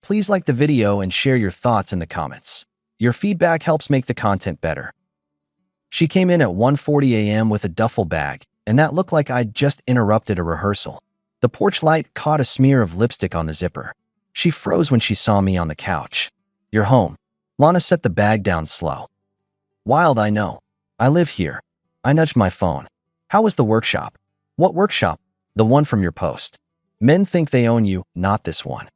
Please like the video and share your thoughts in the comments. Your feedback helps make the content better. She came in at 1:40 a.m. with a duffel bag, and that looked like I'd just interrupted a rehearsal. The porch light caught a smear of lipstick on the zipper. She froze when she saw me on the couch. "You're home." Lana set the bag down slow. "Wild, I know. I live here." I nudged my phone. "How was the workshop?" "What workshop?" "The one from your post. Men think they own you, not this one."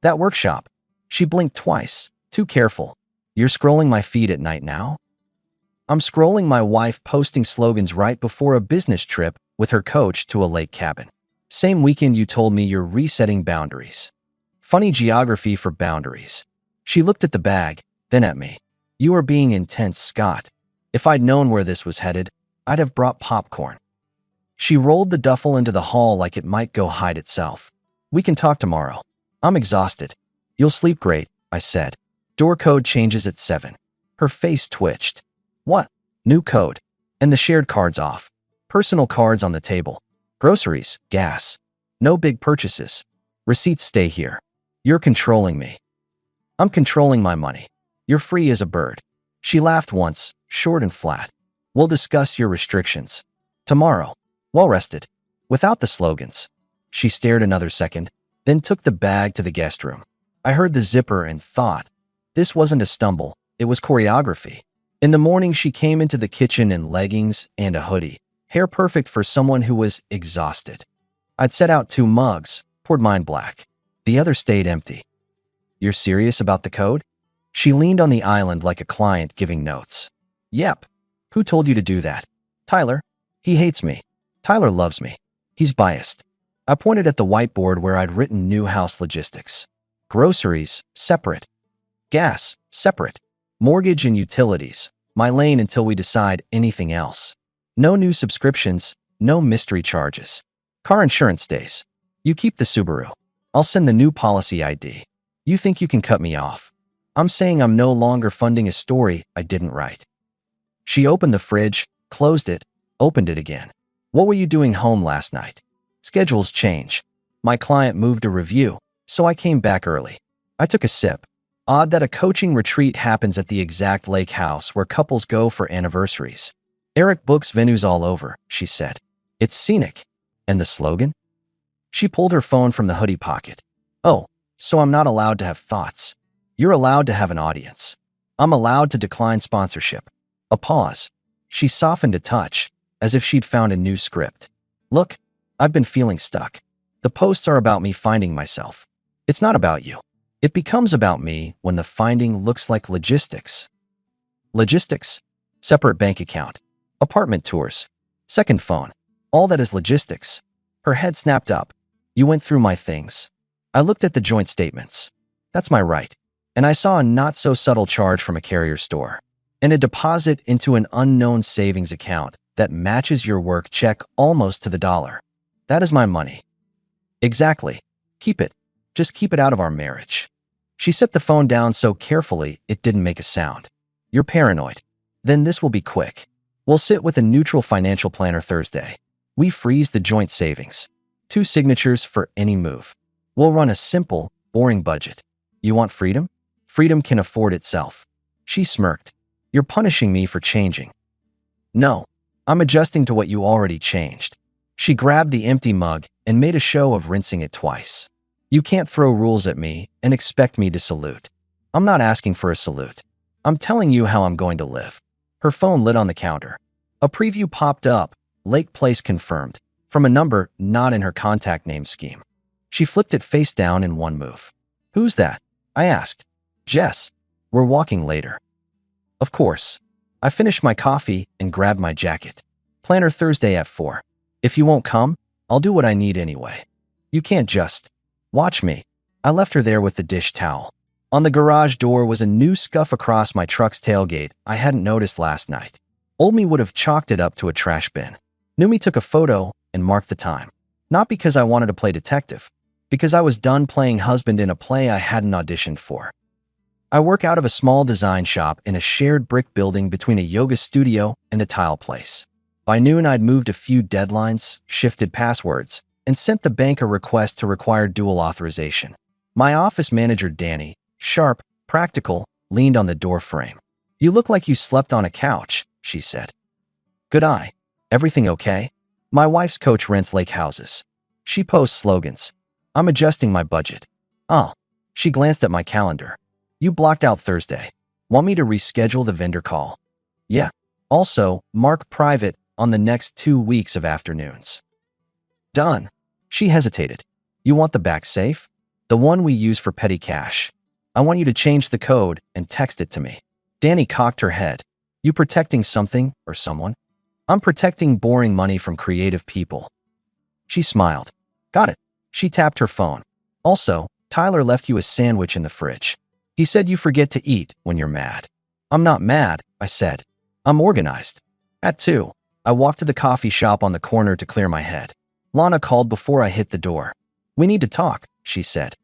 "That workshop." She blinked twice. "Too careful. You're scrolling my feed at night now?" "I'm scrolling my wife posting slogans right before a business trip with her coach to a lake cabin. Same weekend you told me you're resetting boundaries." Funny geography for boundaries. She looked at the bag, then at me. "You are being intense, Scott. If I'd known where this was headed, I'd have brought popcorn." She rolled the duffel into the hall like it might go hide itself. "We can talk tomorrow. I'm exhausted." "You'll sleep great," I said. "Door code changes at 7. Her face twitched. "What?" "New code. And the shared cards off. Personal cards on the table. Groceries, gas. No big purchases. Receipts stay here. You're controlling me." "I'm controlling my money. You're free as a bird." She laughed once, short and flat. "We'll discuss your restrictions tomorrow. Well rested. Without the slogans." She stared another second, then took the bag to the guest room. I heard the zipper and thought, this wasn't a stumble, it was choreography. In the morning, she came into the kitchen in leggings and a hoodie, hair perfect for someone who was exhausted. I'd set out 2 mugs, poured mine black. The other stayed empty. "You're serious about the code?" She leaned on the island like a client giving notes. "Yep." "Who told you to do that?" "Tyler. He hates me." "Tyler loves me. He's biased." I pointed at the whiteboard where I'd written new house logistics. Groceries, separate. Gas, separate. Mortgage and utilities, my lane until we decide anything else. No new subscriptions, no mystery charges. Car insurance stays. You keep the Subaru. I'll send the new policy ID. You think you can cut me off? I'm saying I'm no longer funding a story I didn't write. She opened the fridge, closed it, opened it again. "What were you doing home last night?" "Schedules change. My client moved a review, so I came back early." I took a sip. Odd that a coaching retreat happens at the exact lake house where couples go for anniversaries. "Eric books venues all over," she said. "It's scenic." "And the slogan?" She pulled her phone from the hoodie pocket. "Oh, so I'm not allowed to have thoughts. You're allowed to have an audience. I'm allowed to decline sponsorship." A pause. She softened a touch, as if she'd found a new script. "Look, I've been feeling stuck. The posts are about me finding myself. It's not about you. It becomes about me when the finding looks like logistics." Logistics? Separate bank account. Apartment tours. Second phone. All that is logistics. Her head snapped up. "You went through my things." I looked at the joint statements. "That's my right." And I saw a not-so-subtle charge from a carrier store. And a deposit into an unknown savings account that matches your work check almost to the dollar. "That is my money." "Exactly. Keep it. Just keep it out of our marriage." She set the phone down so carefully it didn't make a sound. "You're paranoid. Then this will be quick. We'll sit with a neutral financial planner Thursday. We freeze the joint savings. 2 signatures for any move. We'll run a simple, boring budget. You want freedom? Freedom can afford itself." She smirked. "You're punishing me for changing." "No, I'm adjusting to what you already changed." She grabbed the empty mug and made a show of rinsing it twice. "You can't throw rules at me and expect me to salute. I'm not asking for a salute. I'm telling you how I'm going to live." Her phone lit on the counter. A preview popped up, Lake Place confirmed, from a number not in her contact name scheme. She flipped it face down in one move. "Who's that?" I asked. "Jess. We're walking later." Of course. I finished my coffee and grabbed my jacket. "Planner Thursday at 4. If you won't come, I'll do what I need anyway. You can't just watch me." I left her there with the dish towel. On the garage door was a new scuff across my truck's tailgate I hadn't noticed last night. Old me would have chalked it up to a trash bin. New me took a photo and marked the time. Not because I wanted to play detective, because I was done playing husband in a play I hadn't auditioned for. I work out of a small design shop in a shared brick building between a yoga studio and a tile place. By noon, I'd moved a few deadlines, shifted passwords, and sent the bank a request to require dual authorization. My office manager, Danny, sharp, practical, leaned on the door frame. You look like you slept on a couch, she said. Good eye. Everything okay? My wife's coach rents lake houses. She posts slogans. I'm adjusting my budget. Oh. She glanced at my calendar. You blocked out Thursday. Want me to reschedule the vendor call? Yeah. Also, mark private on the next 2 weeks of afternoons. Done. She hesitated. You want the back safe? The one we use for petty cash. I want you to change the code and text it to me. Danny cocked her head. You protecting something or someone? I'm protecting boring money from creative people. She smiled. Got it. She tapped her phone. Also, Tyler left you a sandwich in the fridge. He said you forget to eat when you're mad. I'm not mad, I said. I'm organized. At 2, I walked to the coffee shop on the corner to clear my head. Lana called before I hit the door. We need to talk, she said.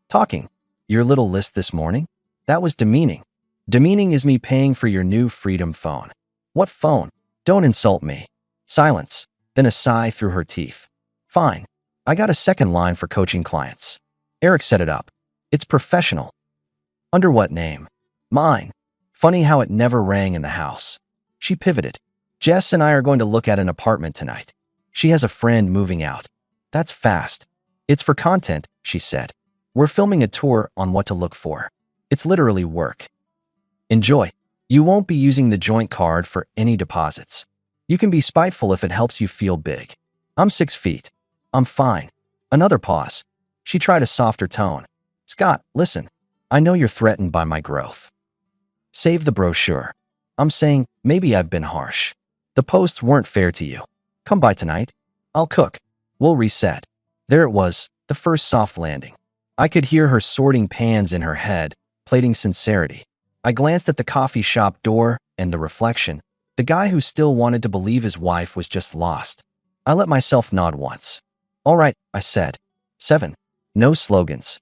Talking? Your little list this morning? That was demeaning. Demeaning is me paying for your new Freedom phone. What phone? Don't insult me. Silence, then a sigh through her teeth. Fine. I got a second line for coaching clients. Eric set it up. It's professional. Under what name? Mine. Funny how it never rang in the house. She pivoted. Jess and I are going to look at an apartment tonight. She has a friend moving out. That's fast. It's for content, she said. We're filming a tour on what to look for. It's literally work. Enjoy. You won't be using the joint card for any deposits. You can be spiteful if it helps you feel big. I'm 6 feet. I'm fine. Another pause. She tried a softer tone. Scott, listen. I know you're threatened by my growth. Save the brochure. I'm saying, maybe I've been harsh. The posts weren't fair to you. Come by tonight. I'll cook. We'll reset. There it was, the first soft landing. I could hear her sorting pans in her head, plating sincerity. I glanced at the coffee shop door and the reflection, the guy who still wanted to believe his wife was just lost. I let myself nod once. All right, I said. 7. No slogans.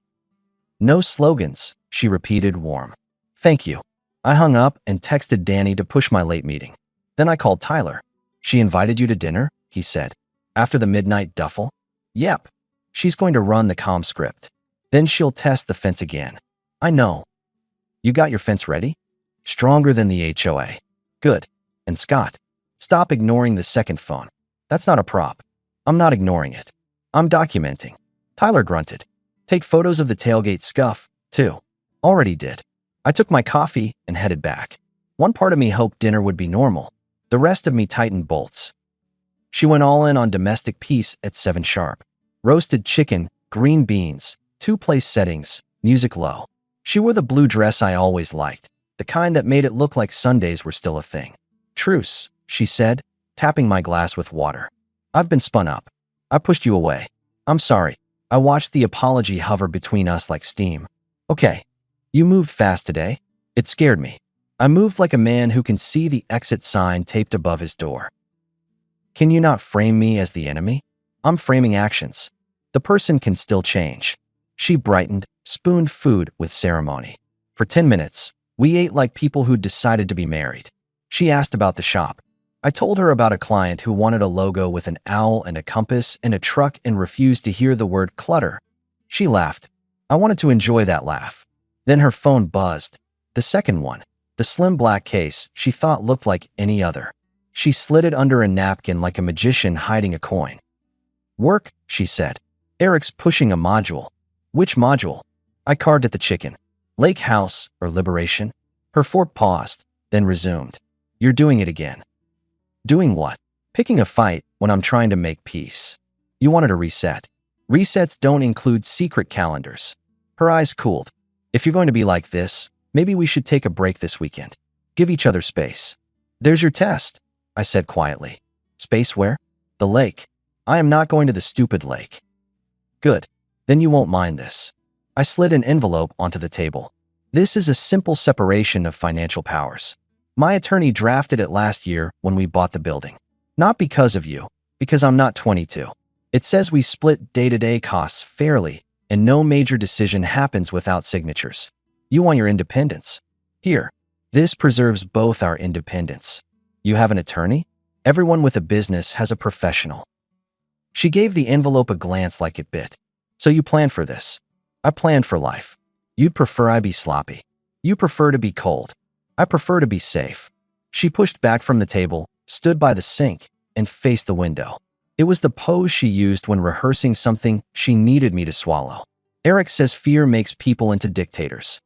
No slogans, she repeated, warm. Thank you. I hung up and texted Danny to push my late meeting. Then I called Tyler. She invited you to dinner, he said. After the midnight duffel? Yep. She's going to run the comm script. Then she'll test the fence again. I know. You got your fence ready? Stronger than the HOA. Good. And Scott, stop ignoring the second phone. That's not a prop. I'm not ignoring it. I'm documenting. Tyler grunted. Take photos of the tailgate scuff, too. Already did. I took my coffee and headed back. One part of me hoped dinner would be normal. The rest of me tightened bolts. She went all in on domestic peace at 7 sharp. Roasted chicken, green beans, 2 place settings, music low. She wore the blue dress I always liked, the kind that made it look like Sundays were still a thing. Truce, she said, tapping my glass with water. I've been spun up. I pushed you away. I'm sorry. I watched the apology hover between us like steam. Okay. You moved fast today. It scared me. I moved like a man who can see the exit sign taped above his door. Can you not frame me as the enemy? I'm framing actions. The person can still change. She brightened, spooned food with ceremony. For 10 minutes, we ate like people who'd decided to be married. She asked about the shop. I told her about a client who wanted a logo with an owl and a compass and a truck and refused to hear the word clutter. She laughed. I wanted to enjoy that laugh. Then her phone buzzed. The second one, the slim black case she thought looked like any other. She slid it under a napkin like a magician hiding a coin. Work, she said. Eric's pushing a module. Which module? I carved at the chicken. Lake House or Liberation? Her fork paused, then resumed. You're doing it again. Doing what? Picking a fight when I'm trying to make peace. You wanted a reset. Resets don't include secret calendars. Her eyes cooled. If you're going to be like this, maybe we should take a break this weekend. Give each other space. There's your test, I said quietly. Space where? The lake. I am not going to the stupid lake. Good. Then you won't mind this. I slid an envelope onto the table. This is a simple separation of financial powers. My attorney drafted it last year when we bought the building. Not because of you, because I'm not 22. It says we split day-to-day costs fairly, and no major decision happens without signatures. You want your independence. Here, this preserves both our independence. You have an attorney? Everyone with a business has a professional. She gave the envelope a glance like it bit. So you planned for this. I planned for life. You'd prefer I be sloppy. You prefer to be cold. I prefer to be safe. She pushed back from the table, stood by the sink, and faced the window. It was the pose she used when rehearsing something she needed me to swallow. Eric says fear makes people into dictators.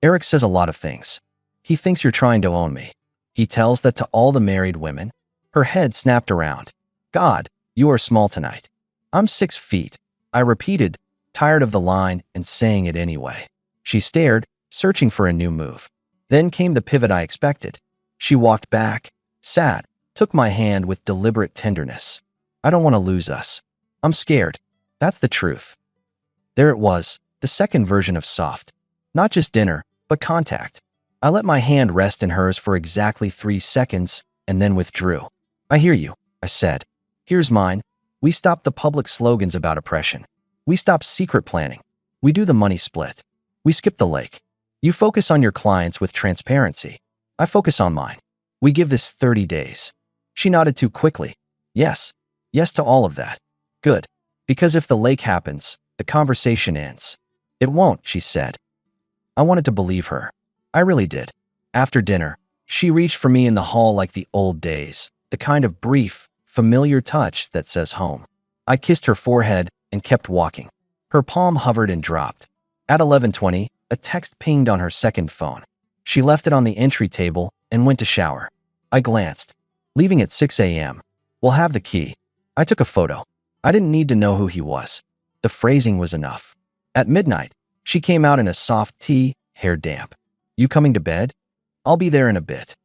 Eric says a lot of things. He thinks you're trying to own me. He tells that to all the married women. Her head snapped around. God, you are small tonight. I'm 6 feet. I repeated, tired of the line and saying it anyway. She stared, searching for a new move. Then came the pivot I expected. She walked back, sat, took my hand with deliberate tenderness. I don't want to lose us. I'm scared. That's the truth. There it was, the second version of soft. Not just dinner, but contact. I let my hand rest in hers for exactly 3 seconds and then withdrew. I hear you, I said. Here's mine. We stop the public slogans about oppression. We stop secret planning. We do the money split. We skip the lake. You focus on your clients with transparency. I focus on mine. We give this 30 days. She nodded too quickly. Yes. Yes to all of that. Good. Because if the lake happens, the conversation ends. It won't, she said. I wanted to believe her. I really did. After dinner, she reached for me in the hall like the old days, the kind of brief, familiar touch that says home. I kissed her forehead and kept walking. Her palm hovered and dropped. At 11:20, a text pinged on her second phone. She left it on the entry table and went to shower. I glanced. Leaving at 6 a.m. We'll have the key. I took a photo. I didn't need to know who he was. The phrasing was enough. At midnight, she came out in a soft tee, hair damp. You coming to bed? I'll be there in a bit.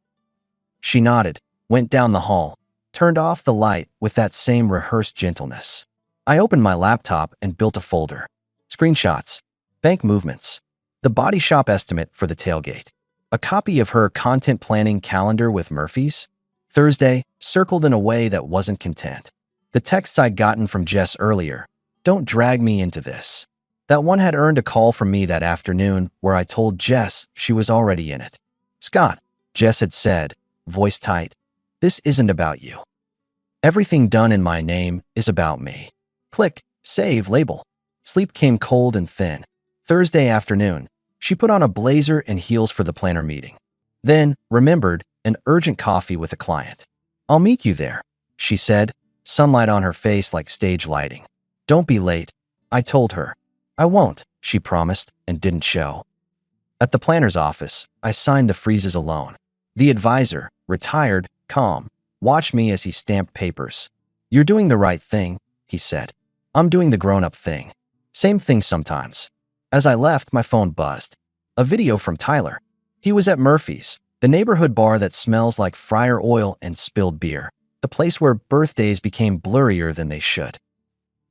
She nodded, went down the hall, turned off the light with that same rehearsed gentleness. I opened my laptop and built a folder. Screenshots, bank movements, the body shop estimate for the tailgate, a copy of her content planning calendar with Murphy's, Thursday, circled in a way that wasn't content. The texts I'd gotten from Jess earlier, don't drag me into this. That one had earned a call from me that afternoon where I told Jess she was already in it. Scott, Jess had said, voice tight, this isn't about you. Everything done in my name is about me. Click, save, label. Sleep came cold and thin. Thursday afternoon, she put on a blazer and heels for the planner meeting. Then, remembered, an urgent coffee with a client. I'll meet you there, she said, sunlight on her face like stage lighting. Don't be late, I told her. I won't, she promised, and didn't show. At the planner's office, I signed the freezes alone. The advisor, retired, calm, watched me as he stamped papers. You're doing the right thing, he said. I'm doing the grown-up thing. Same thing sometimes. As I left, my phone buzzed. A video from Tyler. He was at Murphy's, the neighborhood bar that smells like fryer oil and spilled beer, the place where birthdays became blurrier than they should.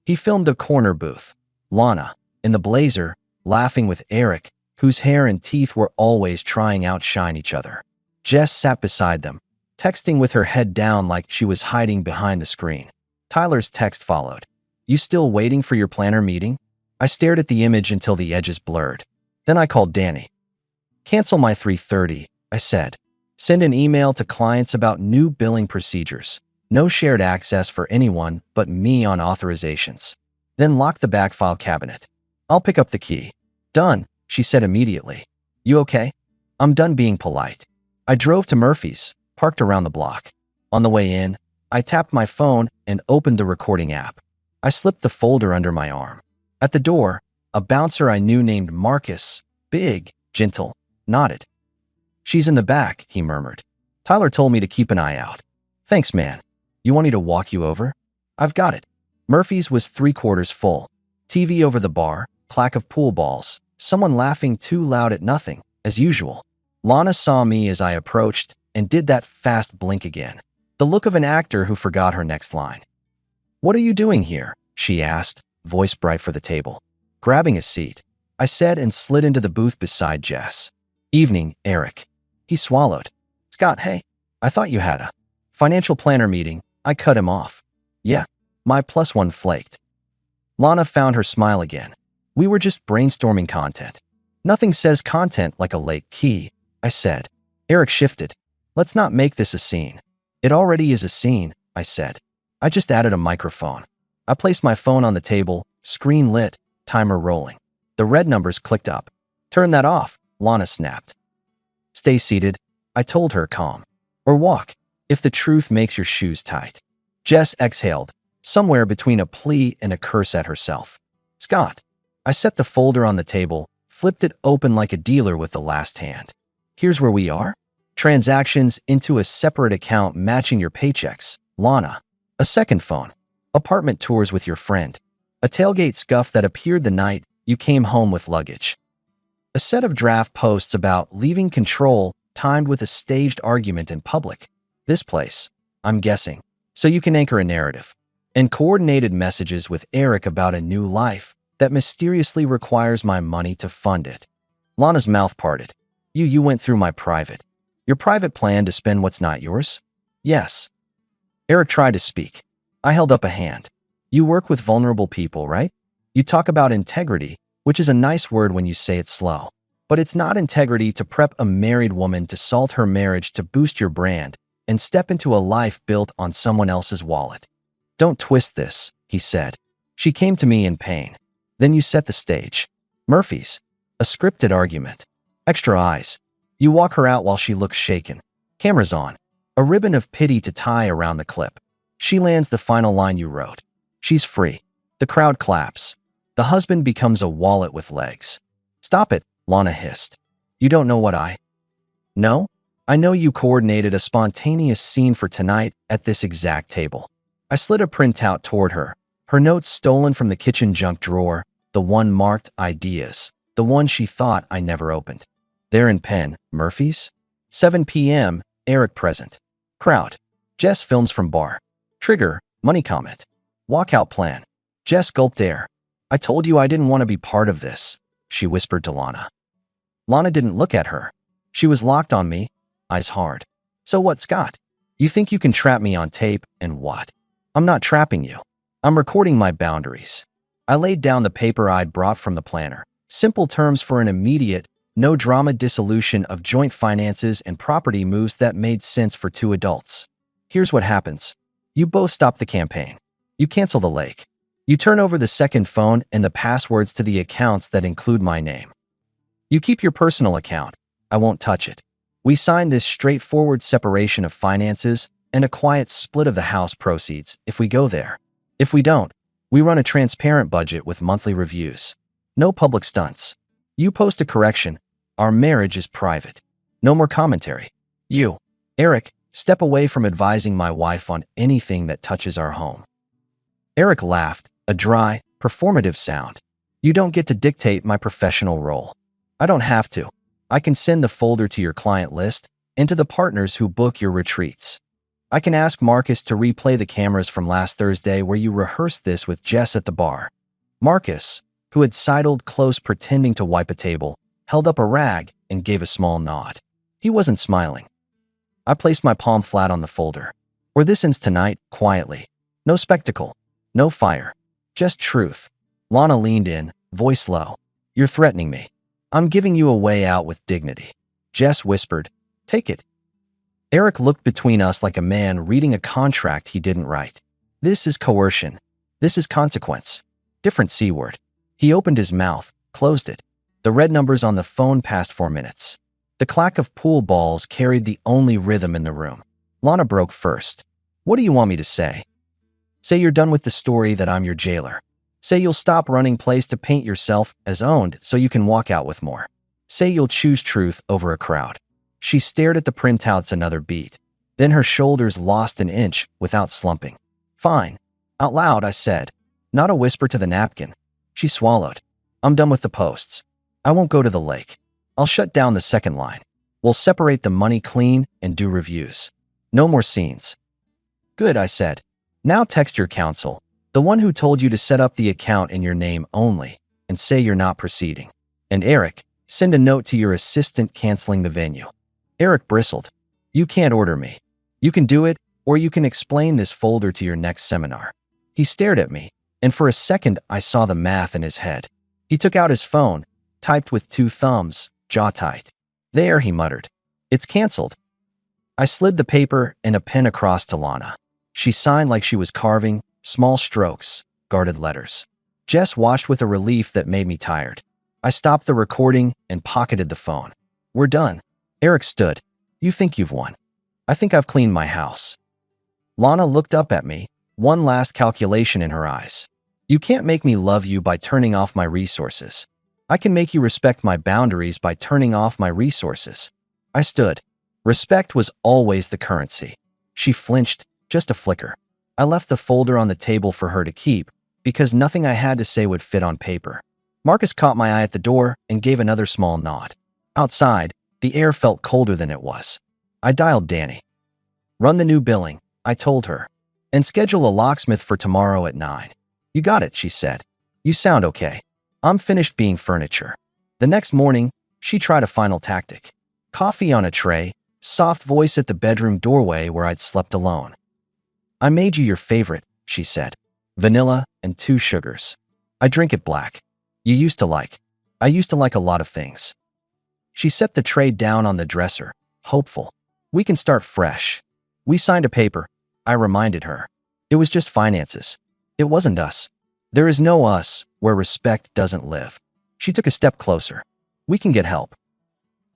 He filmed a corner booth. Lana, in the blazer, laughing with Eric, whose hair and teeth were always trying outshine each other. Jess sat beside them, texting with her head down like she was hiding behind the screen. Tyler's text followed. You still waiting for your planner meeting? I stared at the image until the edges blurred. Then I called Danny. Cancel my 3:30, I said. Send an email to clients about new billing procedures. No shared access for anyone but me on authorizations. Then lock the back file cabinet. I'll pick up the key. Done, she said immediately. You okay? I'm done being polite. I drove to Murphy's, parked around the block. On the way in, I tapped my phone and opened the recording app. I slipped the folder under my arm. At the door, a bouncer I knew named Marcus, big, gentle, nodded. She's in the back, he murmured. Tyler told me to keep an eye out. Thanks, man. You want me to walk you over? I've got it. Murphy's was 3/4 full. TV over the bar, clack of pool balls, someone laughing too loud at nothing, as usual. Lana saw me as I approached and did that fast blink again. The look of an actor who forgot her next line. What are you doing here? She asked, voice bright for the table. Grabbing a seat, I said and slid into the booth beside Jess. Evening, Eric. He swallowed. Scott, hey, I thought you had a financial planner meeting. I cut him off. Yeah, my +1 flaked. Lana found her smile again. We were just brainstorming content. Nothing says content like a late key, I said. Eric shifted. Let's not make this a scene. It already is a scene, I said. I just added a microphone. I placed my phone on the table, screen lit, timer rolling. The red numbers clicked up. Turn that off, Lana snapped. Stay seated, I told her calm. Or walk, if the truth makes your shoes tight. Jess exhaled, somewhere between a plea and a curse at herself. Scott. I set the folder on the table, flipped it open like a dealer with the last hand. Here's where we are. Transactions into a separate account matching your paychecks, Lana. A second phone. Apartment tours with your friend. A tailgate scuff that appeared the night you came home with luggage. A set of draft posts about leaving control timed with a staged argument in public. This place, I'm guessing, so you can anchor a narrative. And coordinated messages with Eric about a new life that mysteriously requires my money to fund it. Lana's mouth parted. You went through my private. Your private plan to spend what's not yours? Yes. Eric tried to speak. I held up a hand. You work with vulnerable people, right? You talk about integrity, which is a nice word when you say it slow. But it's not integrity to prep a married woman to salt her marriage to boost your brand and step into a life built on someone else's wallet. Don't twist this, he said. She came to me in pain. Then you set the stage. Murphy's. A scripted argument. Extra eyes. You walk her out while she looks shaken. Camera's on. A ribbon of pity to tie around the clip. She lands the final line you wrote. She's free. The crowd claps. The husband becomes a wallet with legs. Stop it, Lana hissed. You don't know what I... No? I know you coordinated a spontaneous scene for tonight at this exact table. I slid a printout toward her. Her notes stolen from the kitchen junk drawer, the one marked ideas, the one she thought I never opened. There in pen, Murphy's. 7 p.m., Eric present. Crowd. Jess films from bar. Trigger, money comment. Walkout plan. Jess gulped air. I told you I didn't want to be part of this, she whispered to Lana. Lana didn't look at her. She was locked on me, eyes hard. So what, Scott? You think you can trap me on tape, and what? I'm not trapping you. I'm recording my boundaries. I laid down the paper I'd brought from the planner. Simple terms for an immediate, no-drama dissolution of joint finances and property moves that made sense for two adults. Here's what happens. You both stop the campaign. You cancel the lake. You turn over the second phone and the passwords to the accounts that include my name. You keep your personal account. I won't touch it. We sign this straightforward separation of finances and a quiet split of the house proceeds if we go there. If we don't, we run a transparent budget with monthly reviews. No public stunts. You post a correction. Our marriage is private. No more commentary. You, Eric, step away from advising my wife on anything that touches our home. Eric laughed, a dry, performative sound. You don't get to dictate my professional role. I don't have to. I can send the folder to your client list and to the partners who book your retreats. I can ask Marcus to replay the cameras from last Thursday where you rehearsed this with Jess at the bar. Marcus, who had sidled close pretending to wipe a table, held up a rag and gave a small nod. He wasn't smiling. I placed my palm flat on the folder. Or this ends tonight, quietly. No spectacle. No fire. Just truth. Lana leaned in, voice low. You're threatening me. I'm giving you a way out with dignity. Jess whispered, take it. Eric looked between us like a man reading a contract he didn't write. This is coercion. This is consequence. Different C word. He opened his mouth, closed it. The red numbers on the phone passed 4 minutes. The clack of pool balls carried the only rhythm in the room. Lana broke first. What do you want me to say? Say you're done with the story that I'm your jailer. Say you'll stop running plays to paint yourself as owned so you can walk out with more. Say you'll choose truth over a crowd. She stared at the printouts another beat. Then her shoulders lost an inch without slumping. Fine. Out loud, I said. Not a whisper to the napkin. She swallowed. I'm done with the posts. I won't go to the lake. I'll shut down the second line. We'll separate the money clean and do reviews. No more scenes. Good, I said. Now text your counsel, the one who told you to set up the account in your name only, and say you're not proceeding. And Eric, send a note to your assistant canceling the venue. Eric bristled. You can't order me. You can do it, or you can explain this folder to your next seminar. He stared at me, and for a second I saw the math in his head. He took out his phone, typed with 2 thumbs, jaw tight. There, he muttered. It's canceled. I slid the paper and a pen across to Lana. She signed like she was carving, small strokes, guarded letters. Jess watched with a relief that made me tired. I stopped the recording and pocketed the phone. We're done. Eric stood. You think you've won? I think I've cleaned my house. Lana looked up at me, one last calculation in her eyes. You can't make me love you by turning off my resources. I can make you respect my boundaries by turning off my resources. I stood. Respect was always the currency. She flinched, just a flicker. I left the folder on the table for her to keep, because nothing I had to say would fit on paper. Marcus caught my eye at the door and gave another small nod. Outside, the air felt colder than it was. I dialed Danny. Run the new billing, I told her. And schedule a locksmith for tomorrow at 9. You got it, she said. You sound okay. I'm finished being furniture. The next morning, she tried a final tactic. Coffee on a tray, soft voice at the bedroom doorway where I'd slept alone. I made you your favorite, she said. Vanilla and 2 sugars. I drink it black. You used to like. I used to like a lot of things. She set the tray down on the dresser, hopeful. We can start fresh. We signed a paper, I reminded her. It was just finances. It wasn't us. There is no us where respect doesn't live. She took a step closer. We can get help.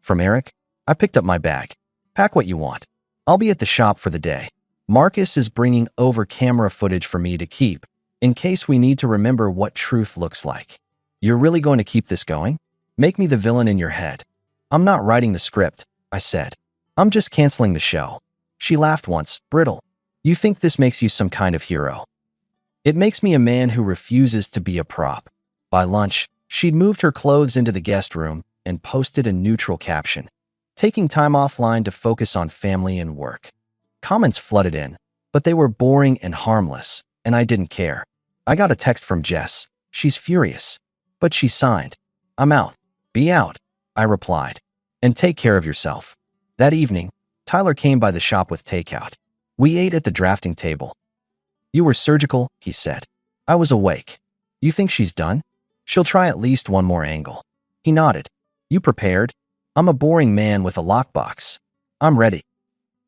From Eric, I picked up my bag. Pack what you want. I'll be at the shop for the day. Marcus is bringing over camera footage for me to keep, in case we need to remember what truth looks like. You're really going to keep this going? Make me the villain in your head. I'm not writing the script, I said. I'm just canceling the show. She laughed once, brittle. You think this makes you some kind of hero? It makes me a man who refuses to be a prop. By lunch, she'd moved her clothes into the guest room and posted a neutral caption, taking time offline to focus on family and work. Comments flooded in, but they were boring and harmless, and I didn't care. I got a text from Jess. She's furious. But she signed. I'm out. Be out, I replied. And take care of yourself. That evening, Tyler came by the shop with takeout. We ate at the drafting table. You were surgical, he said. I was awake. You think she's done? She'll try at least one more angle. He nodded. You prepared? I'm a boring man with a lockbox. I'm ready.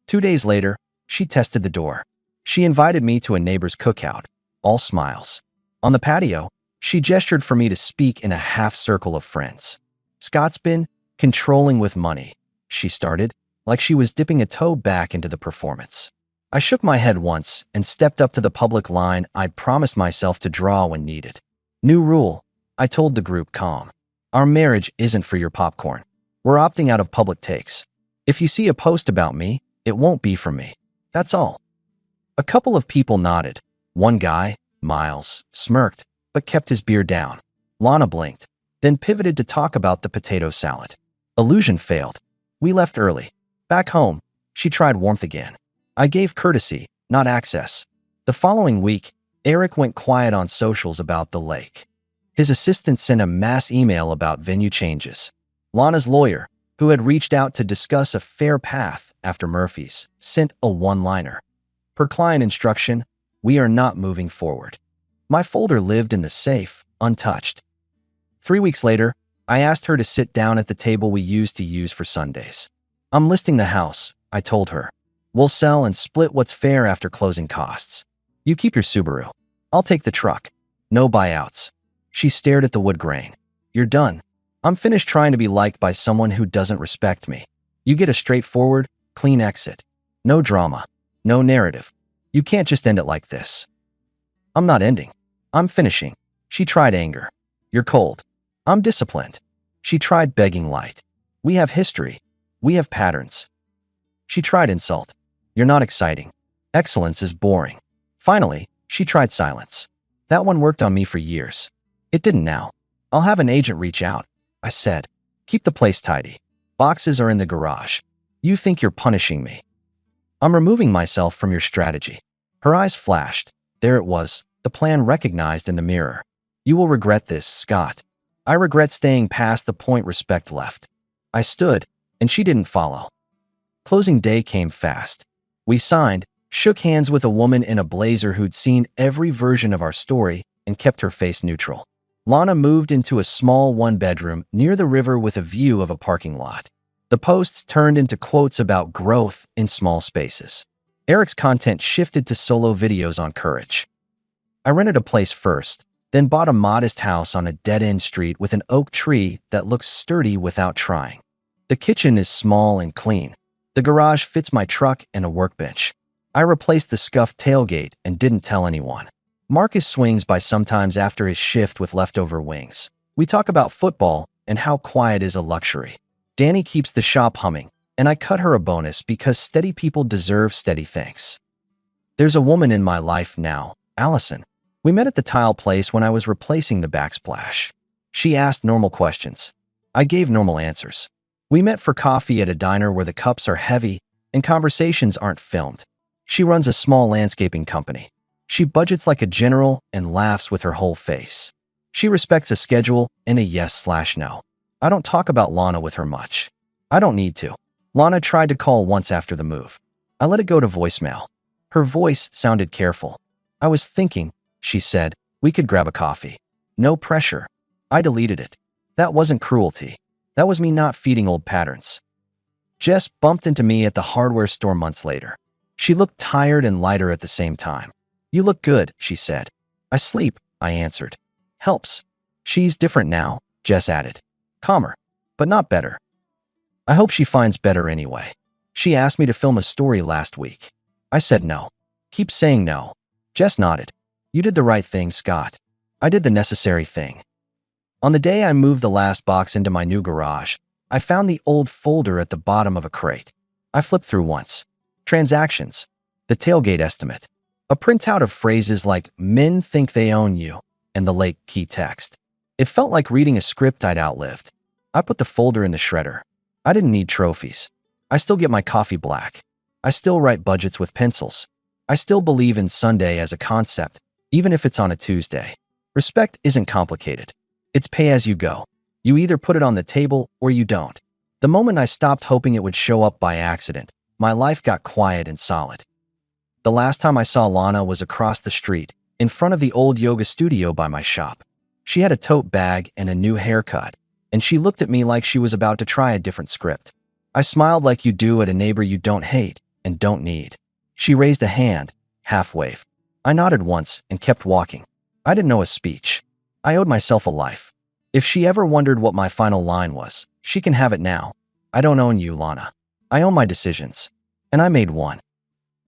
2 days later, she tested the door. She invited me to a neighbor's cookout, all smiles. On the patio, she gestured for me to speak in a half circle of friends. Scott's been controlling with money, she started, like she was dipping a toe back into the performance. I shook my head once and stepped up to the public line I'd promised myself to draw when needed. New rule, I told the group calm. Our marriage isn't for your popcorn. We're opting out of public takes. If you see a post about me, it won't be from me. That's all. A couple of people nodded. One guy, Miles, smirked, but kept his beer down. Lana blinked, then pivoted to talk about the potato salad. Illusion failed. We left early. Back home, she tried warmth again. I gave courtesy, not access. The following week, Eric went quiet on socials about the lake. His assistant sent a mass email about venue changes. Lana's lawyer, who had reached out to discuss a fair path after Murphy's, sent a one-liner. Per client instruction, we are not moving forward. My folder lived in the safe, untouched. 3 weeks later, I asked her to sit down at the table we used to use for Sundays. I'm listing the house, I told her. We'll sell and split what's fair after closing costs. You keep your Subaru. I'll take the truck. No buyouts. She stared at the wood grain. You're done. I'm finished trying to be liked by someone who doesn't respect me. You get a straightforward, clean exit. No drama. No narrative. You can't just end it like this. I'm not ending. I'm finishing. She tried anger. You're cold. I'm disciplined. She tried begging light. We have history. We have patterns. She tried insult. You're not exciting. Excellence is boring. Finally, she tried silence. That one worked on me for years. It didn't now. I'll have an agent reach out, I said. Keep the place tidy. Boxes are in the garage. You think you're punishing me. I'm removing myself from your strategy. Her eyes flashed. There it was, the plan recognized in the mirror. You will regret this, Scott. I regret staying past the point respect left. I stood, and she didn't follow. Closing day came fast. We signed, shook hands with a woman in a blazer who'd seen every version of our story and kept her face neutral. Lana moved into a small one-bedroom near the river with a view of a parking lot. The posts turned into quotes about growth in small spaces. Eric's content shifted to solo videos on courage. I rented a place first, then bought a modest house on a dead-end street with an oak tree that looks sturdy without trying. The kitchen is small and clean. The garage fits my truck and a workbench. I replaced the scuffed tailgate and didn't tell anyone. Marcus swings by sometimes after his shift with leftover wings. We talk about football and how quiet is a luxury. Danny keeps the shop humming, and I cut her a bonus because steady people deserve steady things. There's a woman in my life now, Allison. We met at the tile place when I was replacing the backsplash. She asked normal questions. I gave normal answers. We met for coffee at a diner where the cups are heavy and conversations aren't filmed. She runs a small landscaping company. She budgets like a general and laughs with her whole face. She respects a schedule and a yes/no. I don't talk about Lana with her much. I don't need to. Lana tried to call once after the move. I let it go to voicemail. Her voice sounded careful. I was thinking, she said, we could grab a coffee. No pressure. I deleted it. That wasn't cruelty. That was me not feeding old patterns. Jess bumped into me at the hardware store months later. She looked tired and lighter at the same time. You look good, she said. I sleep, I answered. Helps. She's different now, Jess added. Calmer, but not better. I hope she finds better anyway. She asked me to film a story last week. I said no. Keep saying no. Jess nodded. You did the right thing, Scott. I did the necessary thing. On the day I moved the last box into my new garage, I found the old folder at the bottom of a crate. I flipped through once. Transactions. The tailgate estimate. A printout of phrases like, men think they own you, and the lake key text. It felt like reading a script I'd outlived. I put the folder in the shredder. I didn't need trophies. I still get my coffee black. I still write budgets with pencils. I still believe in Sunday as a concept, even if it's on a Tuesday. Respect isn't complicated. It's pay as you go. You either put it on the table or you don't. The moment I stopped hoping it would show up by accident, my life got quiet and solid. The last time I saw Lana was across the street, in front of the old yoga studio by my shop. She had a tote bag and a new haircut, and she looked at me like she was about to try a different script. I smiled like you do at a neighbor you don't hate and don't need. She raised a hand, half wave. I nodded once and kept walking. I didn't know a speech. I owed myself a life. If she ever wondered what my final line was, she can have it now. I don't own you, Lana. I own my decisions. And I made one.